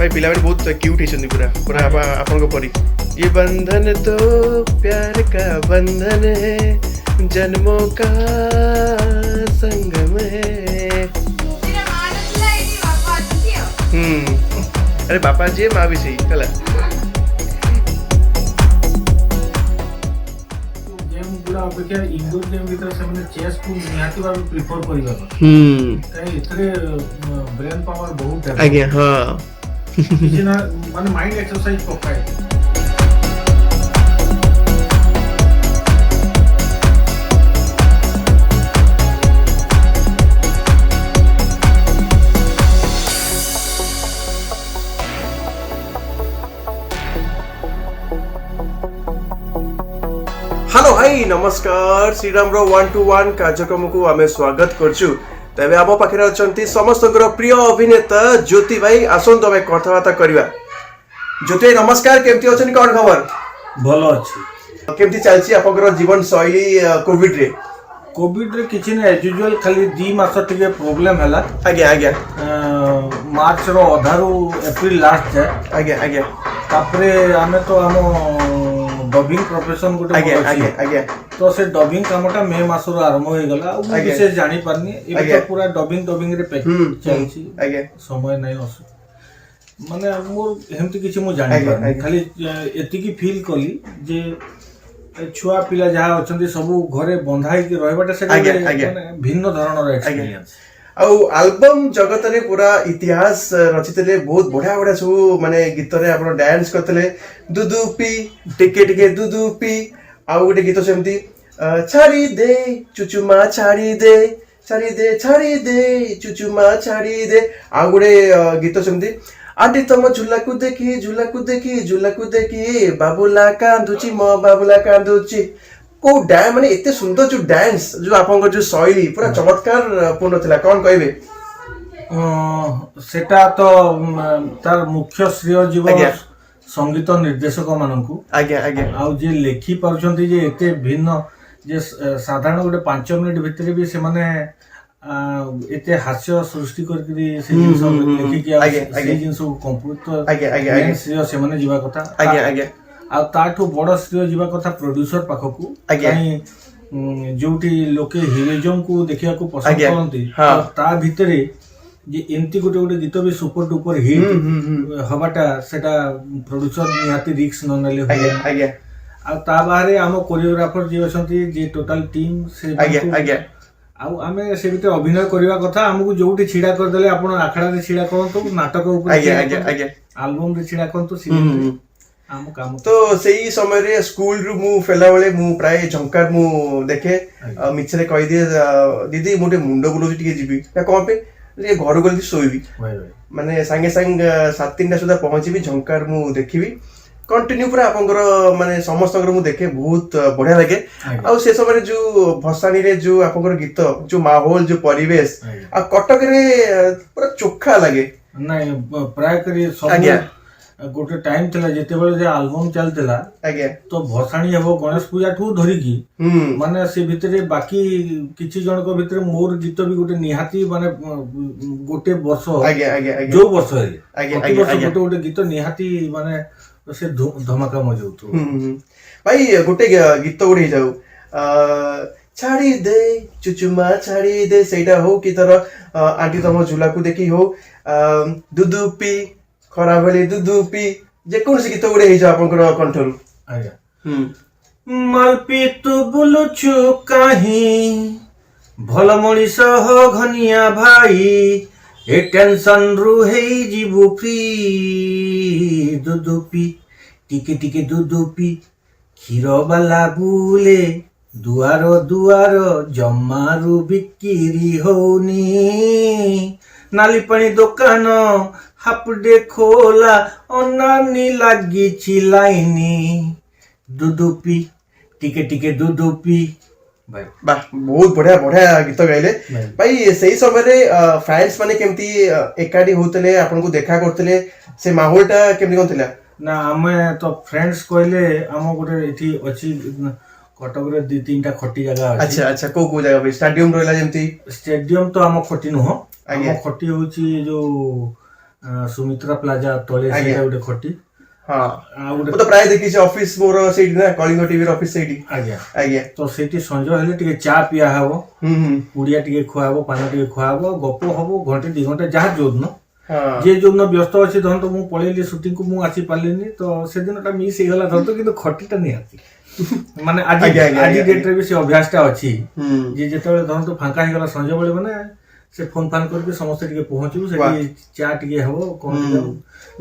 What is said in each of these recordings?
भाई पिला बहुत क्यूट है पूरा पूरा आपन परी। ये बंधन तो प्यार का बंधन है, जन्मों का संगम है। अरे बापा जी माँ भी सही कला अपेक्षा इंडोर गेम भीतर से चेस को निहाती भाव प्रिफर करिबा एथरे ब्रेन पावर बहुत है आज्ञा हां किसी ना माने माइंड एक्सरसाइज पकाए। हेलो भाई नमस्कार श्रीराम 121 कार्यक्रम को आम स्वागत करछु। तबे आम पाखे अच्छा समस्त प्रिय अभिनेता ज्योति भाई आसतु आम कथबार्ता करवा। ज्योति नमस्कार केमती अच्छा कौन खबर? भल अच्छी केमती चलछि आपनकर जीवन शैली कोविड रे किछि नै एज यूजुअल खाली 2 मास टिके प्रॉब्लम हला। आज्ञा आज्ञा मार्च रो अधारू एप्रिल लास्ट जाय आज्ञा आज्ञा तापरे आमे तो हम डबिंग प्रोफेशन गोटे आज्ञा आज्ञा आज्ञा तो से डबिंग कामटा मे मास रो आरंभ हो गेला आ विशेष जानि पारनी एबे तो पूरा डबिंग रे पैक चलछि आज्ञा समय नै असु माने मोर हेमति किछि मु जानि पारनी खाली एति की फील कली जे छुआ पिला जहाँ अच्छा सब घरे बंधाई के रहबाटा से माने भिन्न धरणर एक्सपीरियंस। एल्बम जगत रे पूरा इतिहास रचितले बहुत बढ़िया बढ़िया सब माने गीत रे आपण डांस करतले दुदुपी टिके टिके दुदुपी आ गोटे गीत सेमती छाड़ी दे चुचुमा छाड़ी दे छाड़ी दे छाड़ी दे चुचुमा छाड़ी दे आ गोटे गीत सेमती आंटी तम झूला को देखी बाबुला कांदुची मो बाबुला कांदुची को डांस माने एते सुंदर जो डांस जो आपन जो शैली पूरा चमत्कार पूर्ण थिला कोन कहबे? सेटा तो तार मुख्य श्रेय जीवन संगीत निर्देशक माननकु आज्ञा आज्ञा आ जे लेखि पाउछंती जे एते भिन्न जे साधारण गोटे 5 मिनिट भितर भी से माने एते हास्य सृष्टि करकरी से जिंस लेखि के से जिंस को कंप्यूटर आज्ञा आज्ञा श्रेय से माने जीवा कथा आज्ञा आज्ञा आ ताठू बड़ श्रेय जीवा कथा प्रोड्यूसर पाखकू कहीं जोटी लोके हिरोइजम को देखिया को पसंद करंती ता भितरे जे एंती गोटे गोटे गीत भी सुपर डुपर हिट हबाटा सेटा प्रोड्यूसर निहाती रिस्क न नेले हो आज्ञा आ ता बाहरे हम कोरियोग्राफर जे असंती जे टोटल टीम से आज्ञा आ आमे से भितर अभिनय करबा कथा हमकु जोटी छिडा कर देले आपण आखडा रे छिडा करंतु नाटक ऊपर आज्ञा आज्ञा आज्ञा एल्बम रे छिडा करंतु सिनेमा हम काम तो सेही समय रे स्कूल रु मु फेला बेले मु प्राय झंकार मु देखे मिछरे कहि दिए दीदी मोटे मुंडो बुलो टिके जीबी या कोन पे जे घर गली सोईबी माने संगे संग 7-3 सुधा पहुंचीबी झंकार मु देखिबी कंटिन्यू पूरा आपनकर माने समस्त मु देखे बहुत बढ़िया लगे। आ से समय जो भसानी रे जो आपनकर गीत जो माहौल जो परिवेश आ कटक रे पूरा चोखा लगे नहीं प्राय करी सब गोटे टाइम थिला जेते बेले जे एल्बम चलतला आज्ञा तो भसाणी हेबो गणेश पूजा ठू धरी की माने से भितरे बाकी किछि जण को भितरे मोर गीत भी गोटे निहाती माने गोटे वर्ष आज्ञा आज्ञा जो वर्ष है आज्ञा आज्ञा गोटे गीत निहाती माने से धमाका मजौतो भाई गोटे गीत उड़ी जाऊ छाड़ी दे चुचुमा छाड़ी दे सेटा हो कि तर आंटी तम झूला को देखी हो दुदुपी खरा बेले दुदुपी जे कोन से गीत उड़े हिजा आपनकर कंठरु आज्ञा मालपी तू बुलुछु काहे भल मणिष हो घनिया भाई ए टेंशन रु हेई जीवु फ्री दुदुपी टिके टिके दुदुपी क्षीर बाला बुले दुआर दुआर जमारू बिक्री होनी नाली पानी दुकान हापडे खोला अनानी लागी लाइनी दुदुपी टिके टिके दुदुपी वाह बहुत बढ़िया बढ़िया गीत गाइले भाई। सही समय रे फैंस माने केमती एकाडी होतले आपन को देखा करतले से माहौलटा केमती कोन थिला ना हमें तो फ्रेंड्स कहले हम गोटे एठी अछि कटक रे 2-3टा खटी जगह अछि। अच्छा अच्छा को जगह पे स्टेडियम रहला जेमती स्टेडियम तो हम खटी न हो हम खटी होची जो ସୁମିତ୍ରା ପ୍ଲାଜା ତଳେ ସେଇଟା ଗୋଟେ ଖଟି। ହଁ ମୁଁ ତ ପ୍ରାୟ ଦେଖିଛି ଅଫିସ ମୋର ସେଇଠି ନା କଳିଙ୍ଗ ଟିଭିର ଅଫିସ ସେଇଠି। ଆଜ୍ଞା ଆଜ୍ଞା ତ ସେଇଠି ସଞ୍ଜ ହେଲେ ଟିକେ ଚା ପିଆ ହବ, ପୁଡ଼ିଆ ଟିକେ ଖୁଆ ହବ, ପାନ ଟିକେ ଖୁଆ ହବ, ଗପ ହବ ଘଣ୍ଟେ 2 ଘଣ୍ଟା ଯାହା ଯୋଉଦିନ ଯିଏ ଯୋଉଦିନ ବ୍ୟସ୍ତ ଅଛି ଧରନ୍ତୁ ମୁଁ ପଳେଇଲି ସୁଟିଂକୁ ମୁଁ ଆସି ପାରିଲିନି ତ ସେଦିନଟା ମିସ୍ ହେଇଗଲା ଧରନ୍ତୁ, କିନ୍ତୁ ଖଟିଟା ନିହାତି ମାନେ ଆଜି ଡେଟ୍ରେ ବି ସେ ଅଭ୍ୟାସଟା ଅଛି ଯେ ଯେତେବେଳେ ଧରନ୍ତୁ ଫାଙ୍କା ହେଇଗଲା ସଞ୍ଜବେଳେ ମାନେ ସେ ଫୋନ୍ ଫାନ୍ କରିକି ସମସ୍ତେ ଟିକେ ପହଞ୍ଚିବୁ, ସେଠି ଚା ଟିକେ ହବ କଣ ଟିକେ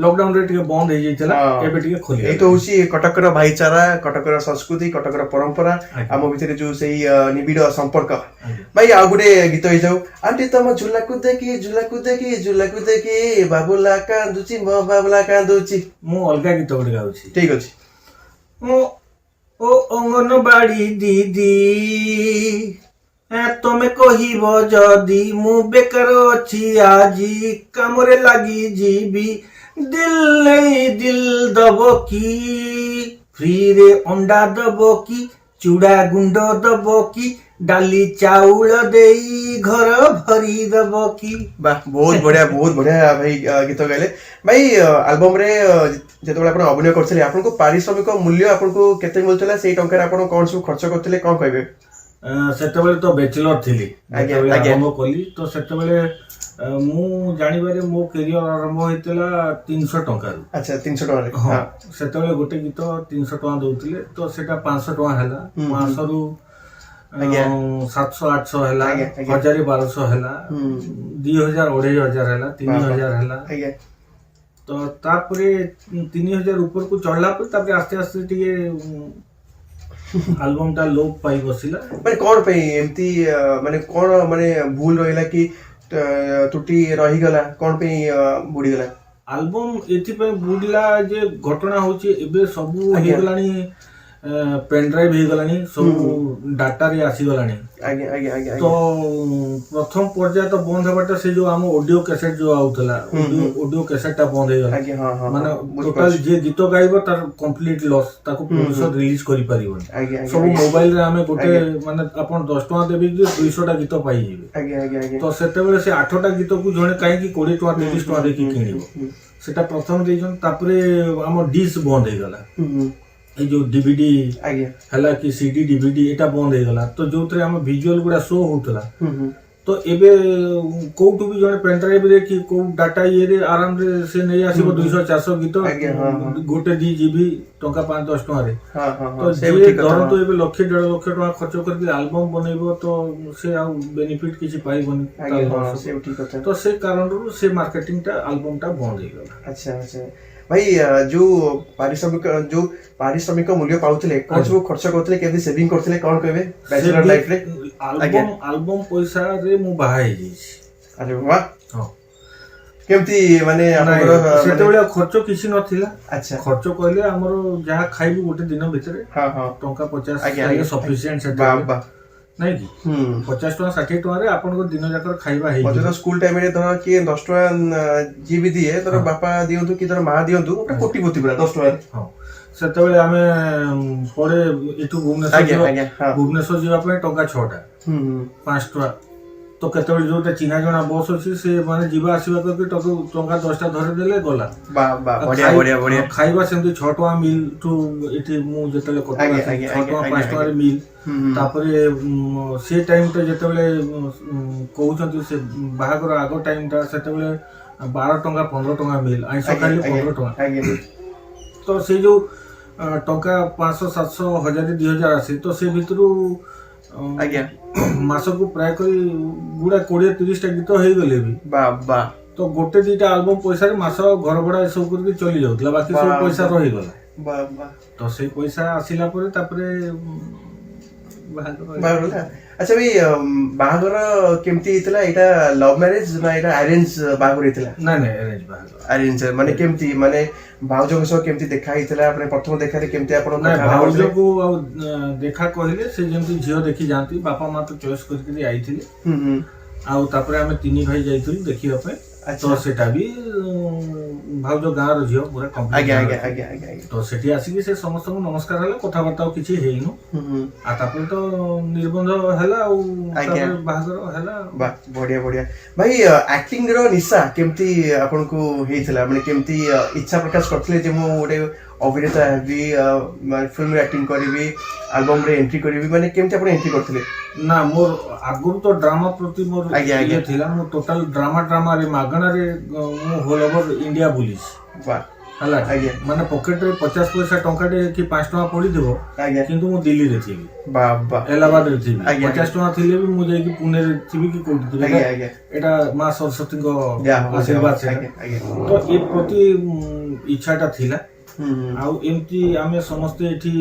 ଲକଡାଉନରେ ଟିକେ ବନ୍ଦ ହେଇଯାଇଥିଲା, ଏବେ ଟିକେ ଖୋଲି। ଏଇ ତ ହଉଛି କଟକର ଭାଇଚାରା, କଟକର ସଂସ୍କୃତି, କଟକର ପରମ୍ପରା, ଆମ ଭିତରେ ଯୋଉ ସେଇ ନିବିଡ଼ ସମ୍ପର୍କ। ଭାଇ ଆଉ ଗୋଟେ ଗୀତ ହେଇଯାଉ। ଆଣ୍ଟି ତମ ଝୁଲାକୁ ଦେଖି ବାବୁଲା କାନ୍ଦୁଛି ମୋ ବାବୁଲା କାନ୍ଦୁଛି। ମୁଁ ଅଲଗା ଗୀତ ଗୋଟେ ଗାଉଛି। ଠିକ ଅଛି। ଓ ଅଙ୍ଗନବାଡ଼ି ଦିଦି ତମେ କହିବ ଯଦି ମୁଁ ବେକାର ଅଛି ଆଜି କାମରେ ଲାଗି ଯିବି, ଦିଲ ନେଇ ଦିଲ ଦବ କି, ଫ୍ରିରେ ଅଣ୍ଡା ଦବ କି, ଚୁଡ଼ା ଗୁଣ୍ଡ ଦବ କି, ଡାଲି ଚାଉଳ ଦେଇ ଘର ଭରି ଦବ କି। ବାহ ବହୁତ ବଢିଆ ଭାଇ ଗୀତ ଗାଇଲେ। ଭାଇ ଆଲବମରେ ଯେତେବେଳେ ଆପଣ ଅଭିନୟ କରିଥିଲେ ଆପଣଙ୍କୁ ପାରିଶ୍ରମିକ ମୂଲ୍ୟ ଆପଣଙ୍କୁ କେତେ ମିଳୁଥିଲା? ସେଇ ଟଙ୍କାରେ ଆପଣ କଣ ସବୁ ଖର୍ଚ୍ଚ କରୁଥିଲେ, କଣ କହିବେ? ସେତେବେଳେ ତ ବ୍ୟାଚଲର ଥିଲି, ଆରମ୍ଭ କଲି ତ ସେତେବେଳେ ମୁଁ ଜାଣିବାରେ ମୋ କ୍ୟାରିୟର ଆରମ୍ଭ ହେଇଥିଲା 300 ଟଙ୍କାରୁ। ଆଚ୍ଛା 300 ଟଙ୍କାରେ? ହଁ ସେତେବେଳେ ଗୋଟେ ଗୀତ 300 ଟଙ୍କା ଦଉଥିଲେ, ତ ସେଟା 500 ଟଙ୍କା ହେଲା, 500ରୁ 700 800 ହେଲା, 1000 1200 ହେଲା, 2000 2500 ହେଲା, 3000 ହେଲା। ତ ତାପରେ 3000 ଉପରକୁ ଚଢିଲା ପରେ ତାପରେ ଆସ୍ତେ ଆସ୍ତେ ଟିକେ ଆଲବମ ଟା ଲୋପ ପାଇ ବସିଲା। ମାନେ କଣ ପାଇଁ ଏମିତି ମାନେ କଣ ମାନେ ଭୁଲ ରହିଲା କି ତ୍ରୁଟି ରହିଗଲା, କଣ ପାଇଁ ବୁଡିଗଲା? ଆଲବମ ଏଥିପାଇଁ ବୁଡିଲା ଯେ ଘଟଣା ହଉଛି ଏବେ ସବୁ ହେଇଗଲାଣି, ପେନଡ୍ରାଇଭ ହେଇଗଲାଣି, ସବୁ ଡାଟାରେ ଆସିଗଲାଣି। ତ ପ୍ରଥମ ପର୍ଯ୍ୟାୟ ତ ବନ୍ଦ ହେବାଟା ସେ ଯୋଉ ଆମ ଅଡିଓ କ୍ୟାସେଟ ଯୋଉ ଆଉଥିଲା, ଅଡିଓ କ୍ୟାସେଟ ଟା ବନ୍ଦ ହେଇଗଲା। ମାନେ ଟୋଟାଲ ଯିଏ ଗୀତ ଗାଇବ ତାର କମ୍ପ୍ଲିଟ ଲସ୍, ତାକୁ ପ୍ରୋଡ୍ୟୁସର ରିଲିଜ କରିପାରିବନି। ସବୁ ମୋବାଇଲରେ ଆମେ ଗୋଟେ ମାନେ ଆପଣ 10 ଟଙ୍କା ଦେବି ଯେ 200ଟା ଗୀତ ପାଇଯିବେ। ତ ସେତେବେଳେ ସେ 8ଟା ଗୀତକୁ ଜଣେ କାହିଁକି 20 ଟଙ୍କା 30 ଟଙ୍କା ଦେଇକି କିଣିବ, ସେଟା ପ୍ରଥମ ଦେଇଛନ୍ତି। ତାପରେ ଆମ ଡିସ୍ ବନ୍ଦ ହେଇଗଲା, এই ଯୋଉ ডিভিডି ହେଲା କି ସିଡି ডিভিডି এটা ବନ୍ଦ ହେଇଗଲା, ତ ଯୋଉଥିରେ ଆମ ଭିଜୁଆଲ ଗୁଡା ଶୋ ହଉଥିଲା। ତ ଏବେ କୋଉଠୁ ବି ଜଣେ ପେନଡ୍ରାଇଭ ରେ କି କୋଉ ଡାଟା ଇଏରେ ଆରାମରେ ସେ ନେଇ ଆସିବ 200 400 ଗୀତ ଗୋଟେ 2 GB ଟଙ୍କା 5-10 ଟଙ୍କାରେ। ତ ଯିଏ ଧରନ୍ତୁ ଏବେ 1 1.5 ଲକ୍ଷ ଟଙ୍କା ଖର୍ଚ୍ଚ କରିକି ଆଲବମ ବନେଇବ ତ ସେ ଆଉ ବେନିଫିଟ କିଛି ପାଇବନି। ତ ସେ କାରଣରୁ ସେ ମାର୍କେଟିଂ ଟା ଆଲବମ ଟା ବନ୍ଦ ହେଇଗଲା। ଆଚ୍ଛା ଆଚ୍ଛା ଭାଇ ଯୋଉ ପାରିଶ୍ରମିକ ମୂଲ୍ୟ ପାଉଥିଲେ କଣ ସବୁ ଖର୍ଚ୍ଚ କରୁଥିଲେ, କେମିତି ସେଭିଂ କରୁଥିଲେ, କଣ କହିବେ ବ୍ୟାଚଲର ଲାଇଫ ରେ? ଆଲବମ ପଇସାରେ ମୁଁ ବାହା ହେଇଯାଇଛି। ଆରେ ବାଃ, କେମିତି ମାନେ ସେତେବେଳେ ଖର୍ଚ୍ଚ କିଛି ନଥିଲା। ଆଚ୍ଛା ଖର୍ଚ୍ଚ କହିଲେ ଆମର ଯାହା ଖାଇବୁ ଗୋଟେ ଦିନ ଭିତରେ ଟଙ୍କା 50 ସଫିସିଏଣ୍ଟ ସେତେବେଳେ ନାଇଁ କି 50 ଟଙ୍କା 60 ଟଙ୍କାରେ ଆପଣଙ୍କ ଦିନ ଯାକର ଖାଇବା ହେଇଯିବ। ସ୍କୁଲ ଟାଇମରେ ଧର କିଏ 10 ଟଙ୍କା ଯିଏ ବି ଦିଏ, ଧର ବାପା ଦିଅନ୍ତୁ କି ଧର ମା ଦିଅନ୍ତୁ, କୋଟିପତି ପୁରା 10 ଟଙ୍କାରେ। ସେତେବେଳେ ଆମେ ପଡେ ଏଠୁ ଭୁବନେଶ୍ୱର ଯିବା ପାଇଁ ଟଙ୍କା 6ଟା 5 ଟଙ୍କା। ତ କେତେବେଳେ ଯୋଉଟା ଚିହ୍ନା ଜଣା ବସ୍ ଅଛି ସେ ମାନେ ଯିବା ଆସିବା କରିକି ଟଙ୍କା 10ଟା ଧରିଦେଲେ ଗଲା। ଖାଇବା ସେମିତି 6 ଟଙ୍କା ମିଲ୍ ଠୁ ଏଠି ମୁଁ ଯେତେବେଳେ 6 ଟଙ୍କା 5 ଟଙ୍କାରେ ମିଲ୍। ତାପରେ ସେ ଟାଇମଟା ଯେତେବେଳେ କହୁଛନ୍ତି ସେ ବାହାଘର ଆଗ ଟାଇମଟା, ସେତେବେଳେ 12 ଟଙ୍କା 15 ଟଙ୍କା ମିଲ୍, ଆଇଁଷ ଖାଇଲେ 15 ଟଙ୍କା। ତ ସେଇ ଯୋଉ ଟଙ୍କା 500 700 1000 2000 ଆସେ, ତ ସେ ଭିତରୁ ମାସକୁ ପ୍ରାୟ କରି ଗୁଡା 20-30ଟା ଗୀତ ହେଇଗଲେ ବି ତ ଗୋଟେ 2ଟା ଆଲବମ ପଇସାରେ ମାସ ଘର ଭଡା ଏସବୁ କରିକି ଚଲି ଯାଉଥିଲା, ବାକି ସବୁ ପଇସା ରହିଗଲା। ତ ସେଇ ପଇସା ଆସିଲା ପରେ ତାପରେ ବାହାଘର। ଆଚ୍ଛା ଭାଇ ବାହାଘର କେମିତି ହେଇଥିଲା? ଏଇଟା ଲଭ ମ୍ୟାରେଜ ନା ଏଇଟା ଆରେଞ୍ଜ ବାହାଘର ହେଇଥିଲା? ନାଇଁ ଆରେଞ୍ଜ ବାହାଘର। ଆରେଞ୍ଜ ମାନେ କେମିତି, ମାନେ ଭାଉଜଙ୍କ ସହ କେମିତି ଦେଖା ହେଇଥିଲା? ମାନେ ପ୍ରଥମ ଦେଖାରେ କେମିତି ଆପଣ? ଭାଉଜକୁ ଆଉ ଦେଖା କହିଲେ ସେ ଯେମିତି ଝିଅ ଦେଖି ଯାଆନ୍ତି, ବାପା ମା ତ ଚଏସ୍ କରିକି ଆଇଥିଲେ। ଆଉ ତାପରେ ଆମେ 3 ଭାଇ ଯାଇଥିଲୁ ଦେଖିବା ପାଇଁ। तो सेटा भी भाउज गाँव रो झियो पूरा आज्ञा आज्ञा कंप्लीट आज्ञा आज्ञा आज्ञा तो सेठी आसिकी से समस्त को नमस्कार हला कथाबार्ता किछि हेइनु आ तापर तो निबंध हला आ आज्ञा। बाहागर हला बा बढ़िया बढ़िया भाई एक्टिंग रो निशा केमती आपन को हेइथला माने केमती इच्छा प्रकाश करथले जे मो गोटे अभिनेता हेबी माने फिल्म एक्टिंग करबी एल्बम रे एंट्री करबी माने केमती आपन एंट्री करथले ना मोर आगुर तो ड्रामा प्रति मोर आज्ञा, आज्ञा। ये थिला मो टोटल ड्रामा रे मागणा रे मो होल ओवर इंडिया बुलिस वाह हला आज्ञा। माने पॉकेट रे 50 पैसा टंका टे कि 5 टका पड़ी देबो आज्ञा किंतु मो दिल्ली रे थी बा बा इलाहाबाद रे थी आज्ञा। 50 टका थिले भी मु जाई कि पुणे रे थी कि कोठी थी आज्ञा आज्ञा एटा मां सरस्वती को या हो आशीर्वाद से आज्ञा आज्ञा तो ए प्रति इच्छाटा थिला आउ एमती आमे समस्ते एठी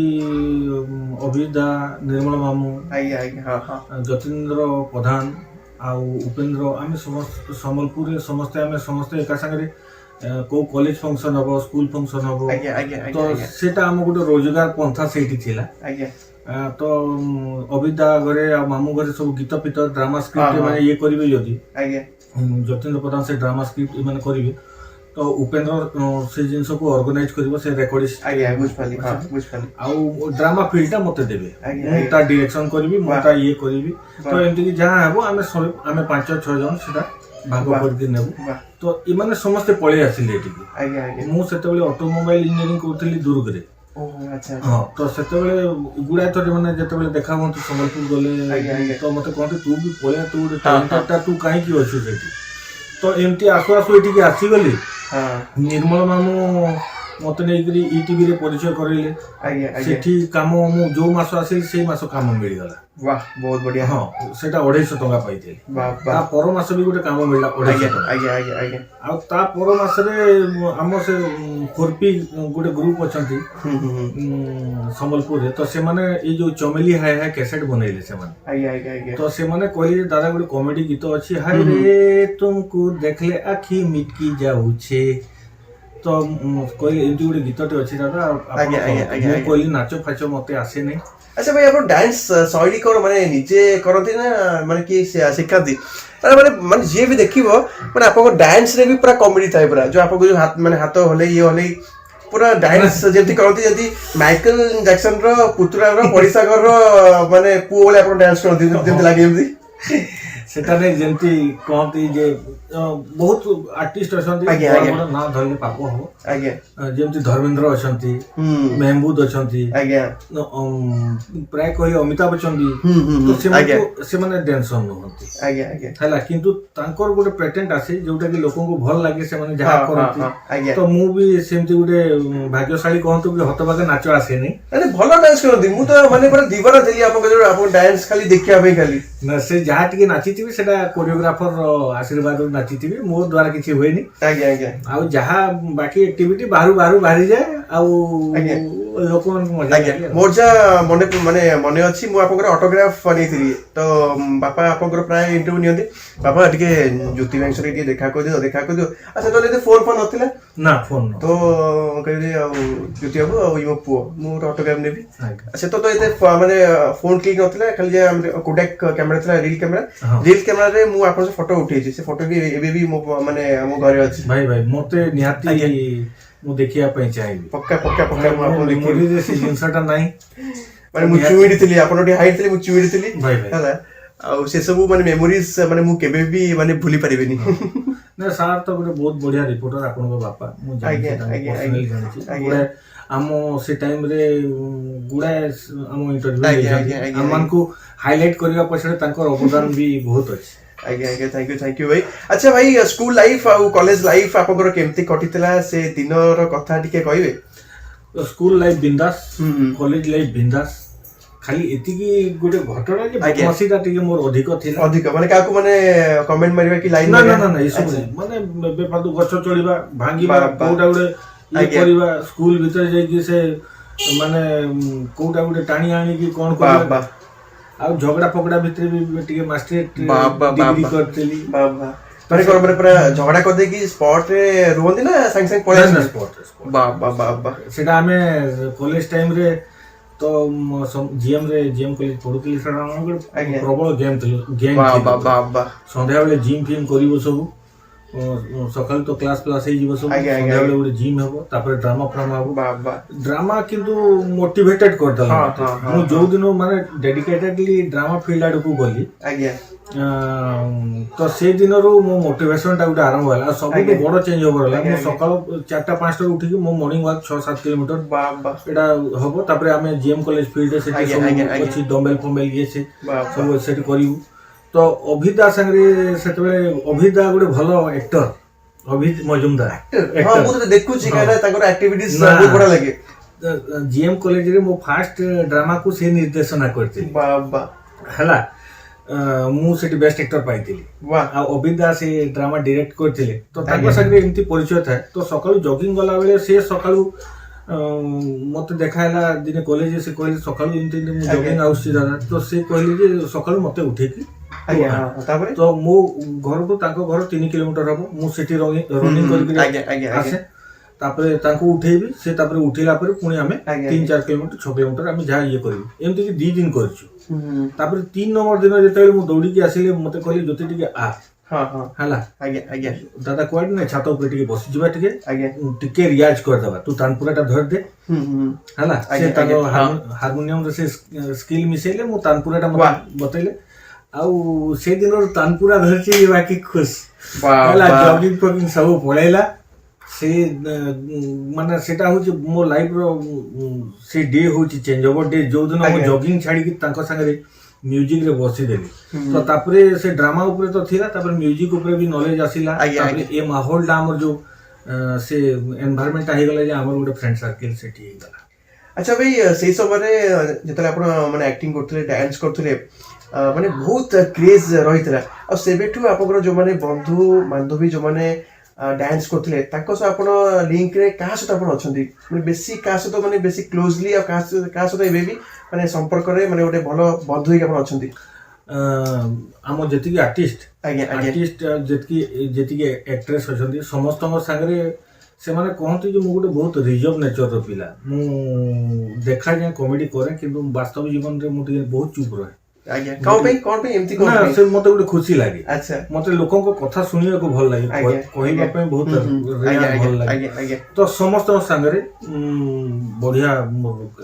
अभिदा निर्मल मामू आज्ञा आज्ञा हां हां जतीन्द्र प्रधान आउ उपेंद्र आमे समस्त संबलपुर रे समस्ते एका संगे को कॉलेज फंक्शन हबो स्कूल फंक्शन हबो आज्ञा आज्ञा तो आज्ञा सेटा हम गोटे रोजगार पंथा सेठी थिला आज्ञा तो अभिदा घरे आ मामू घरे सब गीत पित ड्रामा स्क्रिप्ट हाँ। माने ये करिवे जदी आज्ञा जतीन्द्र प्रधान से ड्रामा स्क्रिप्ट माने करिवे तो उपेंद्र से जिनस को ऑर्गेनाइज करिवो से रिकॉर्डिस्ट आज्ञा बुझ पाली हां बुझ पाली आउ ड्रामा फील्डटा मते देबे आज्ञा, मु आज्ञा। ता डायरेक्शन करबी मु वाह। ता ये करबी वाह। तो एमती कि जहां हेबो आमे 5-6 जन सेटा भाग वाह। करके नेबो वाह तो ई माने समस्त पळे आसिले एटिकी आज्ञा आज्ञा मु सेतेबेले ऑटोमोबाइल इंजीनियरिंग करथली दुर्ग रे ओह अच्छा हां तो सेतेबेले गुडा तो माने जेतेबेले देखा मत संबलपुर आज्ञा, आज्ञा। गले तो मते कहते तू भी पळे तू हाँ, टैलेंटेडटा तू काहे की अछि सेठी तो एमती आसु आसु एटिकी आसी गली हां निर्मल मामू मते नेइकरी ईटीवी रे परिचय करैले आज्ञा आज्ञा सेठी काम मु जो मास आसिल से मास काम मिल गला वाह बहुत बढ़िया हां सेटा 250 टका पाइते वाह ता वाह पर मास भी गोटे काम मिलला 250 आज्ञा टका आज्ञा आज्ञा आज्ञा आ ता पर मास रे हम से खुरपी गोटे ग्रुप अछंती संबलपुर रे तो से माने ए जो चमेली हाय हाय कैसेट बनैले से माने आज्ञा आज्ञा आज्ञा तो से माने कहले दादा गोटे कॉमेडी गीत अछि हाय रे तुमको देखले आखी मिटकी जाऊ छे तो कहले एमती गोटे गीतटे अछि दादा आज्ञा, आज्ञा, आज्ञा, आज्ञा। कहली नाचो फाचो मते आसे नै अच्छा भाई आप डांस शैली कौन माने निजे करती ना माने कि शिखाती माने माने जे भी देखिबो माने आपको डांस रे भी पूरा कॉमेडी थाए पूरा जो आपको जो हाथ माने हाथ हले ये हले पूरा डांस जेती करती जदी माइकल जैक्सन रो पुतरा रो पड़िसा घर रो माने पुओ वाले आपन डांस करती जेती लागे एमती सेटा नै जेंती कहती जे बहुत आर्टिस्ट अछंती आज्ञा, आज्ञा। ना धरले पाप हो आज्ञा जेमती धर्मेंद्र अछंती महमूद अछंती आज्ञा प्राय कहि अमिताभ बच्चन भी तो आज्ञा। से माने टेंशन नहंती आज्ञा आज्ञा हैला किंतु तांकर गोटे पेटेंट आसे जोटा कि लोकन को भल लागे से माने जहा हाँ, हाँ, करंती आज्ञा तो मु भी सेमती गोटे भाग्यशाली कहंतु कि हतबागे नाच आसे नै अरे भलो डांस करती मु तो माने पूरा दीवाना थली आपको जो आपन डांस खाली देखिया भाई खाली ना से जहा टिके नाचिथिबी सेटा कोरियोग्राफर आशीर्वाद नाचिथिबी मो द्वारा किछि होइनी आज्ञा आज्ञा आउ जहा बाकी एक्टिविटी बाहरु बाहरी जाए आउ आज्ञा। लोक मजा आज्ञा लागे मोर जा मने माने मने अछि मु आपनकर ऑटोग्राफ नेथिली तो बापा आपनकर प्राय इंटरव्यू नियंती बापा टिके ज्योति बैंक से टिके देखा कर दियो अच्छा तो लेते फोन नथिला ना फोन न तो कहली आ ज्योति बाबू आ इमो पुओ मु ऑटोग्राफ नेबी आज्ञा। अच्छा तो एते माने फोन क्लिक नथिला खाली जे कोडक कैमरा थला हाँ। रील कैमरा रे मु आपन से फोटो उठेछि से फोटो भी एबे भी मो माने मो घरे अछि भाई भाई मते निहाती मु देखिया पई चाहिबी पक्का पक्का पक्का मु आपन देखि मोरी जे से जिंसटा नाही माने मु चुइडी थली आपन हाइट थली मु चुइडी थली भाई भाई ହେଲା ଆଉ ସେ ସବୁ ମାନେ ମେମୋରିଜ ମାନେ ମୁଁ କେବେ ବି ମାନେ ଭୁଲି ପାରିବିନି ନା ସାର୍ ତ ଗୋଟେ ବହୁତ ବଢିଆ रिपोर्टर ଆପଣଙ୍କ ବାପା ମୁଁ ଜାଣିଛି ଆଜ୍ଞା, ତାଙ୍କୁ ଆଜ୍ଞା, personally ଜାଣିଛି ଆଜ୍ଞା। ଗୁଡାଏ ଆମ ସେ ଟାଇମ ରେ ଗୁଡାଏ ଆମ ଇଣ୍ଟରଭ୍ୟୁ ଆଜ୍ଞା, ଦେଇଛନ୍ତି ଆଜ୍ଞା, ଆଜ୍ଞା, ଆମମାନଙ୍କୁ ହାଇଲାଇଟ୍ କରିବା ପଛରେ ତାଙ୍କର ଅବଦାନ ବି ବହୁତ ଅଛି ଆଜ୍ଞା ଆଜ୍ଞା ଥ୍ୟାଙ୍କ ୟୁ ଭାଇ ଆଚ୍ଛା ଭାଇ ସ୍କୁଲ ଲାଇଫ ଆଉ କଲେଜ ଲାଇଫ ଆପଣଙ୍କର କେମିତି କଟିଥିଲା ସେ ଦିନର କଥା ଟିକେ କହିବେ ସ୍କୁଲ ଲାଇଫ ବିନ୍ଦାସ ହୁଁ। କଲେଜ ଲାଇଫ ବିନ୍ଦାସ ଖାଲି ଏତିକି ଗୋଟେ ଘଟଣା ଯେ ଆଜ୍ଞା। ବଦମାସିଟା ଟିକେ ମୋର ଅଧିକ ଥିଲା ଅଧିକ ମାନେ କାହାକୁ ମାନେ କମେଣ୍ଟ ମାରିବା କି ଲାଇନ ନା ନା ନା ନା ଏସବୁ ନାହିଁ ମାନେ ବେଫାଲତୁ ଗଛ ଚଢିବା ଭାଙ୍ଗିବା ବା- ବା- କୋଉଟା ଗୋଟେ ଇଏ ଆଜ୍ଞା। କରିବା ସ୍କୁଲ ଭିତରେ ଯାଇକି ସେ ମାନେ କୋଉଟା ଗୋଟେ ଟାଣି ଆଣିକି କଣ ବା କରିବା ବା ଆଉ ଝଗଡା ଫଗଡା ଭିତରେ ବି ଟିକେ ମାଷ୍ଟରେଟ ବା ବା ବା ଡିଗ୍ରୀ ବା। କରିଥିଲି ବା ବା ମାନେ କଣ ମାନେ ପୁରା ଝଗଡା କରିଦେଇକି ସ୍ପଟ ରେ ରୁହନ୍ତି ନା ସାଙ୍ଗେ ସାଙ୍ଗେ ପଳେଇ ନା, ଆସନ୍ତି sport ରେ। ବା ବା ବା ବା ସେଟା ଆମେ କଲେଜ ଟାଇମ ରେ ତ ଜିଏମ କଲେଜ ପଢୁଥିଲି ସେଟା ଆମର ଆଜ୍ଞା। ପ୍ରବଳ ଗେମ୍ ବା ବା ଥିଲା ବା ବା ସନ୍ଧ୍ୟାବେଳେ ଜିମ୍ ଫିମ୍ କରିବୁ ସବୁ सकाल तो क्लास क्लास हे जीव सब संध्या बेले गोटे जिम हेबो तापर ड्रामा फ्रामा हेबो ड्रामा किंतु मोटिवेटेड कर दला मु जो दिन माने डेडिकेटेडली ड्रामा फील्ड आड़ को गली तो से दिन रो मो मोटिवेशन टा गोटे आरंभ होला सब तो बड़ चेंज होबो होला मु सकाल 4टा 5टा उठी के मो मॉर्निंग वॉक 6-7 किलोमीटर एटा होबो तापर आमे जीएम कॉलेज फील्ड से सब अछि डम्बल फम्बल ये से सब सेट करिवु तो अभिदा संगे सेतबे अभिदा गोटे भलो एक्टर अभिद मजुमदार हां मु तो देखु छी काना ताकर एक्टिविटीज बहुत बड़ा लगे जीएम कॉलेज रे मो फर्स्ट ड्रामा को से निर्देशना करथि बाबा हला मु सेठी बेस्ट एक्टर पाइथिली वाह आ अभिदा से ड्रामा डायरेक्ट करथिले तो ताको संगे एमती परिचय था तो सकाळु जॉगिंग गला बेले से सकाळु मते देखायला दिने कॉलेज से कहले सकाळु एमती मु जॉगिंग आउसी दादा तो से कहले जे सकाळु मते उठे की तो मो घर तो ताको घर 3 किलोमीटर हबो मु सेठी रनिंग करके आसे तापरे ताको उठेबी से तापरे उठिला पर पुणी हमें 3-4 किलोमीटर 6 किलोमीटर हमें जा ये करबी एमती कि 2 दिन करछु तापरे 3 नंबर दिन जेते मु दौड़ी के आसीले मते कहली जोते टिके आ हां हां हला आगे दादा कोड ने छात ऊपर टिके बस जिबा टिके रियाज कर दबा तू तानपुराटा धर दे हला से ताको हारमोनियम रे से स्किल मिसेले मु तानपुराटा बतैले आउ से दिन तानपुरा धरची बाकी खुश हला जॉगिंग फॉगिंग सब पळेला से माने सेटा होची मो लाइफ रो से डे होची चेंज ओवर डे जो दिन मो जॉगिंग छाडी कि तांको संगे म्यूजिक रे बसी देली तो तापरे से ड्रामा ऊपर तो थिला तापर म्यूजिक ऊपर भी नॉलेज आसीला तापरे ए माहौल डा हमर जो से एनवायरनमेंट आही गला जे हमर गोटे फ्रेंड सर्कल से ठीक गला अच्छा भाई सेही समय रे जेतले आपण माने एक्टिंग करथले डांस करथले माने बहुत क्रेज रहितला और सेबेठु आपकर जो माने बंधु बांधवी जो माने डांस करथले ताको से आपण लिंक रे का से आपण अछंती माने बेसी का से तो माने बेसी क्लोजली और का से तो एबे भी माने संपर्क रे माने गोटे भलो बंधु के आपण अछंती आम जेतिकी आर्टिस्ट आर्टिस्ट जेतिकी एक्ट्रेस अछंती समस्त संगे से माने कहते जो मु गोटे बहुत रिजर्व नेचर रो पिला मु देखा जाय कॉमेडी करे किंतु वास्तव जीवन रे मु बहुत चुप रहे आज्ञा कौन पे एमती कौन ना से मते गोटे खुशी लागे अच्छा मते लोकों को कथा सुनिया को भल लागे कहबा पे बहुत भल लागे तो समस्त संगरे बढ़िया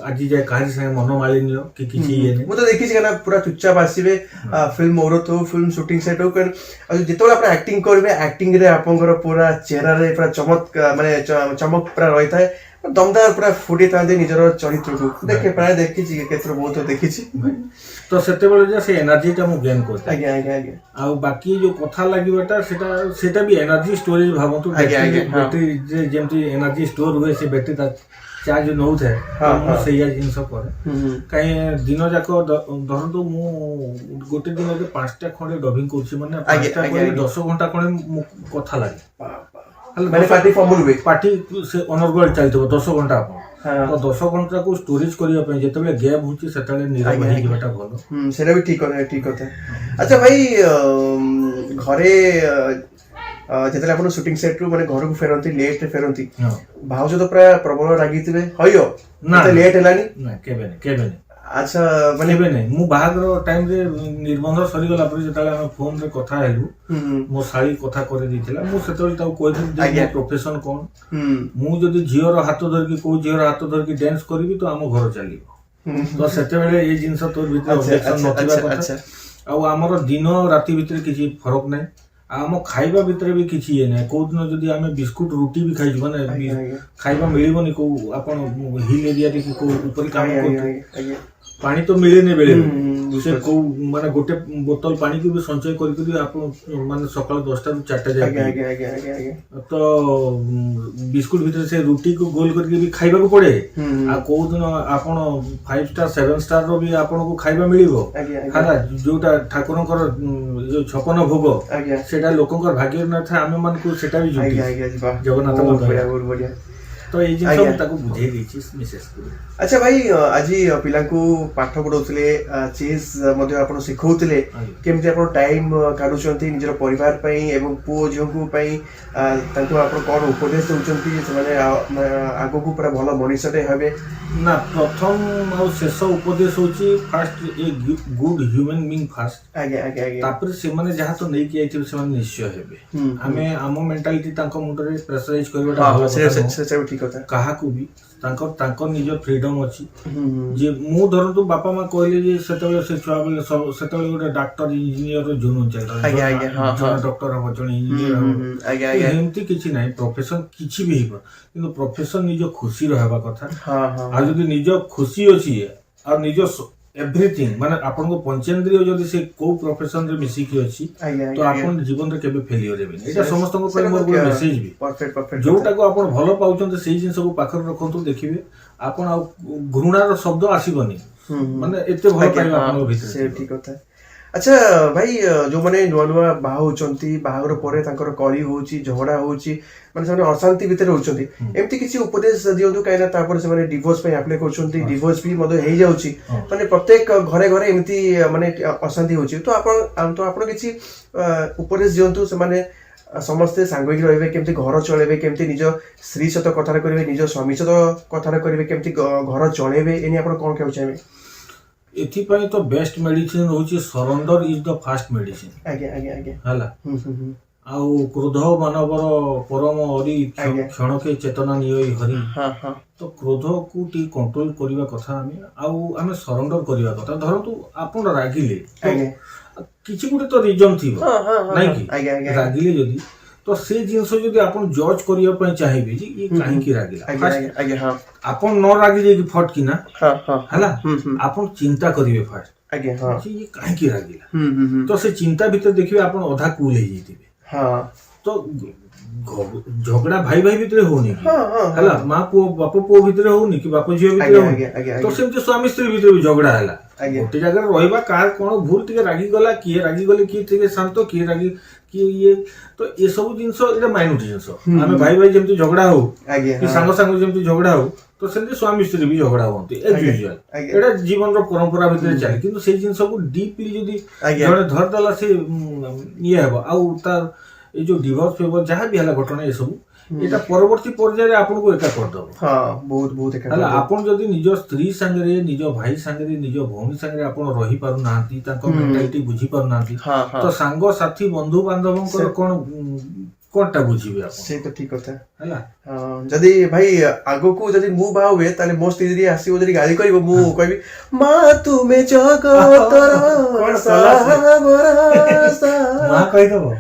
आज जाय काहे संगे मनोमालिन्य कि किछि ये नै मु तो देखि छी ना पूरा चुपचाप आसीबे फिल्म मोरत हो फिल्म शूटिंग सेट हो कर जेतोला आपण एक्टिंग करबे एक्टिंग रे आपनकर पूरा चेहरा रे पूरा चमक माने चमक पूरा रहिता है दमदार पूरा फुटी तांदे निजर चरित्र को देखे प्राय देखि छी केत्र बहुत देखि छी तो सेते बेले जे से एनर्जी टा मु गेन करते आगे आ बाकी जो कथा लागिबाटा सेटा भी एनर्जी स्टोरेज भाबतु बैटरी जे जेमती एनर्जी स्टोर हुए से बैटरी ता चार्ज नउ थे मु सेया जिंस करे काई दिन जाको धरतो मु गोटे दिन के 5टा खंडे डबिंग करछि माने 5टा खंडे 10 घंटा खंडे कथा लागे माने पार्टी फॉर्मल वे पार्टी से अनर्गल चलतो 10 घंटा अपन तो 10 घंटा को स्टोरेज करिया पे जेतबे गैप होची सेतले निरव हे जेटा भलो सेटा भी ठीक होता है अच्छा भाई घरे जेतले आपण शूटिंग सेट रु माने घर को फेरंती लेट रे फेरंती भाउज तो प्राय प्रबल रागीतिबे हयो ना लेट हेलानी ना केबे अच्छा माने बे नै मु बाहागर टाइम रे निर्बंध सरी गला पर जेताले हम फोन रे कथा हेलु मो साली कथा करे दिथिला मु सेतले ताऊ कहथि जे प्रोफेशन कोन मु जदी झियो रो हाथ धर के को झियो रो हाथ धर के डांस करबी तो हम घर चलिबो तो सेते बेले ए जिंस तोर भीतर ऑब्जेक्शन नथिबा कथा आ हमर दिन राति भीतर किछि फरक नै आम खाइबा भीतर भी किछि ये नै को दिन जदी हमें बिस्कुट रोटी भी खाइ माने खाइबा मिलिबोनी को आपण हिल एरिया रे को ऊपर काम करते पानी तो मिले नै बेले से को माने गोटे बोतल पानी को भी संचय करी आपण माने सकाळ 10टा रु 4टा जाय तो बिस्कुट भीतर से रोटी को गोल करके भी खाइबा को पड़े आ को दिन आपण 5 स्टार 7 स्टार रो भी आपण को खाइबा मिलिबो हारा जोटा ठाकुरंकर जो 56 भोग सेटा लोकंकर भाग्य न था आमे मन को सेटा भी जुटी जगन्नाथ बढ़िया तो ये जिन सब ताको बुझे देछि मिसेस को। अच्छा भाई आज पिलांकू पाठ पढ़ौतले चेस मध्ये आपण सिखौतले केमति आपण टाइम काढुचंती निजर परिवार पई एवं पुओ झियो पई तांको आपण कोन उपदेश दउचंती से माने आगो को पूरा भलो मनुष्यटे हेबे ना। प्रथम और शेष उपदेश होची first a good human being first आगे आगे आगे तापर से माने जहा तो नै कि आइथिबे से माने निश्चय हेबे। हमें आम मेंटालिटी तांको मुंडरे प्रेशराइज करबा हां से ठीक होता काहा को भी तांको निज फ्रीडम अछि जे मु धरतु बापा मां कहले जे सेतबे से छुआ बेले सब सेतबे गोटे डॉक्टर इंजीनियर रो जुनून चल रहा आगे आगे हां हां डॉक्टर हो जण इंजीनियर हो आगे आगे एमती किछि नै प्रोफेशन किछि भी हिबो किंतु प्रोफेशन निज खुशी रहबा कथा। हां हां आ जदी निज खुशी अछि आ निज एवरीथिंग माने आपन को पंचेंद्रिय जदी से को प्रोफेशन रे मिसी की अछि तो आपन जीवन रे केबे फेलियर हेबे। एटा समस्त को पर मोर गुड मेसेज भी परफेक्ट परफेक्ट जोटा को आपन भलो पाउचन से जिन सब पाखर रखंतु देखिबे आपन आ घृणा रो शब्द आसीबनी माने एते भलो पाइबा आपन भीतर से ठीक होता है। अच्छा भाई जो माने नुआ नुआ बाहा होचंती बाहागर परे तांकर कली होची झगड़ा होची माने से अशांति भीतर होचंती एमती किछि उपदेश दियंतु काइना तापर से माने डिवोर्स पे अप्लाई करचंती डिवोर्स भी मदो हेई जाउची माने प्रत्येक घरे घरे एमती माने अशांति होची तो आपण किछि उपदेश दियंतु से माने समस्ते सांगिक रहिबे केमती घर चलेबे केमती निज स्त्री सहित कथा करिवे निज स्वामी सहित कथा करिवे केमती घर चलेबे एनी आपण कोन कहउ चाहे एथि पई तो बेस्ट मेडिसिन होची surrender is the fast medicine. आगे आगे आगे हला आउ क्रोध मानवर परम हरि क्षण के चेतना नियई हरि। हां हां तो क्रोध को टी कंट्रोल करिवा कथा हमें सरेंडर करिवा कथा। धरतु आपण रागिले तो किछि गुटे तो रीजन थिबो नै कि रागिले जदी तो से जिंस जदी आपण जज करिया पय चाहिबे जी ये काहे की रागिला आगे हां आपण न रागी जे फट कि ना हां हां हला आपण चिंता करिवे फास्ट आगे हां ये काहे की रागिला तो से चिंता भीतर देखिबे आपण आधा कूल हे जइतिबे। हां तो झगड़ा भाई भाई भीतर होनी हला मां पो बाप पो भीतर होनी कि बाप झियो भीतर होनी तो सेमते स्वामी स्त्री भीतर भी झगड़ा हला गोटे जगह रहिबा कार कोन भूल टिके रागी गला किए रागी गले किए टिके शांत किए रागी कि ये तो ये सब जिंस एटा माइनर जिंस हमें भाई भाई जेमति झगड़ा हो कि सांग सांग जेमति झगड़ा हो तो सेमति स्वामी स्त्री भी झगड़ा होंती एज यूजुअल एटा जीवन रो परंपरा भीतर चले किंतु से जिंस को डीपली जदी जणे धर दला से ये हेबो आ तार ए जो डिवोर्स पेपर जहाँ भी हला घटना ये सब एटा परवर्ती पर्याय आपन को एका कर दबो। हां बहुत बहुत एका हला आपन जदी निज स्त्री संगे निज भाई संगे निज भौणी संगे आपन रही पारु नांती ताको मेंटालिटी बुझी पारु नांती तो सांग साथी बंधु बांधवन को कोनटा बुझीबे आपन से तो ठीक होता हला। जदी भाई आगो को जदी मु बा हुए ताले मो स्त्री आसी जदी गाली करबो मु कहबी मां तुमे जगतर मां कहि दबो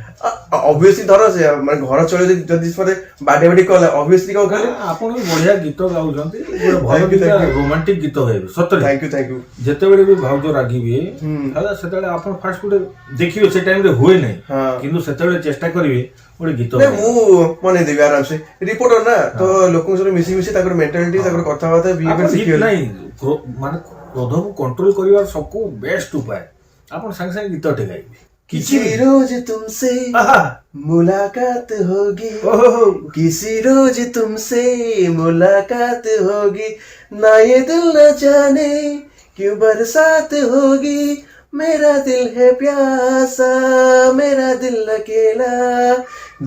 ऑब्वियसली धरो से माने घर चले जदी पर बाडे बाडे कला ऑब्वियसली को कहले आपन भी बढ़िया गीत गाउछंती भलो गीत रोमांटिक गीत गाइबे सतरे थैंक यू जते बेले भी भाउजो रागीबे हला सेतले आपन फास्ट फूड देखियो से टाइम रे होय नै किंतु सेतले चेष्टा करिवे ओडे गीत नै मु मने देबी आराम से रिपोर्टर ना तो लोकन से मिसी मिसी ताकर मेंटालिटी ताकर कथा बात बिहेवियर सिखियो नै माने क्रोध को कंट्रोल करिवार सबको बेस्ट उपाय आपन संग संग गीत टे गाइबे किसी रोज तुमसे मुलाकात होगी किसी रोज तुमसे मुलाकात होगी ना ये दिल न जाने क्यों बरसात होगी मेरा दिल है प्यासा मेरा दिल अकेला